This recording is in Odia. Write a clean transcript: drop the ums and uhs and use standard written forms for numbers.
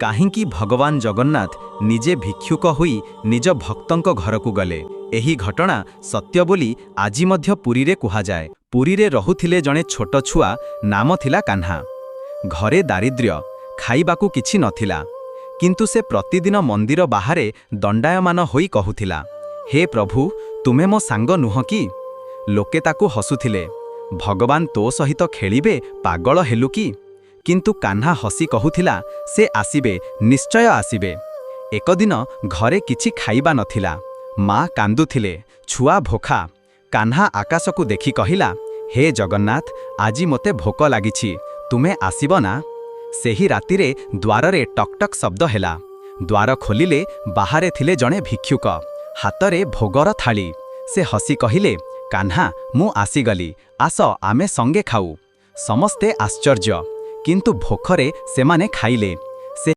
କାହିଁକି ଭଗବାନ ଜଗନ୍ନାଥ ନିଜେ ଭିକ୍ଷୁକ ହୋଇ ନିଜ ଭକ୍ତଙ୍କ ଘରକୁ ଗଲେ। ଏହି ଘଟଣା ସତ୍ୟ ବୋଲି ଆଜି ମଧ୍ୟ ପୁରୀରେ କୁହାଯାଏ। ପୁରୀରେ ରହୁଥିଲେ ଜଣେ ଛୋଟ ଛୁଆ, ନାମ ଥିଲା କାହ୍ନା। ଘରେ ଦାରିଦ୍ର୍ୟ, ଖାଇବାକୁ କିଛି ନଥିଲା। କିନ୍ତୁ ସେ ପ୍ରତିଦିନ ମନ୍ଦିର ବାହାରେ ଦଣ୍ଡାୟମାନ ହୋଇ କହୁଥିଲା, ହେ ପ୍ରଭୁ, ତୁମେ ମୋ ସାଙ୍ଗ ନୁହଁ କି? ଲୋକେ ତାକୁ ହସୁଥିଲେ, ଭଗବାନ ତୋ ସହିତ ଖେଳିବେ, ପାଗଳ ହେଲୁ କି? କିନ୍ତୁ କାହ୍ନା ହସି କହୁଥିଲା, ସେ ଆସିବେ, ନିଶ୍ଚୟ ଆସିବେ। ଏକଦିନ ଘରେ କିଛି ଖାଇବା ନଥିଲା। ମା କାନ୍ଦୁଥିଲେ, ଛୁଆ ଭୋକା। କାହ୍ନା ଆକାଶକୁ ଦେଖି କହିଲା, ହେ ଜଗନ୍ନାଥ, ଆଜି ମୋତେ ଭୋକ ଲାଗିଛି, ତୁମେ ଆସିବ ନା? ସେହି ରାତିରେ ଦ୍ୱାରରେ ଟକ୍ ଟକ୍ ଶବ୍ଦ ହେଲା। ଦ୍ୱାର ଖୋଲିଲେ ବାହାରେ ଥିଲେ ଜଣେ ଭିକ୍ଷୁକ, ହାତରେ ଭୋଗର ଥାଳି। ସେ ହସି କହିଲେ, କାହ୍ନା, ମୁଁ ଆସିଗଲି, ଆସ ଆମେ ସଙ୍ଗେ ଖାଉ। ସମସ୍ତେ ଆଶ୍ଚର୍ଯ୍ୟ, କିନ୍ତୁ ଭୋକରେ ସେମାନେ ଖାଇଲେ।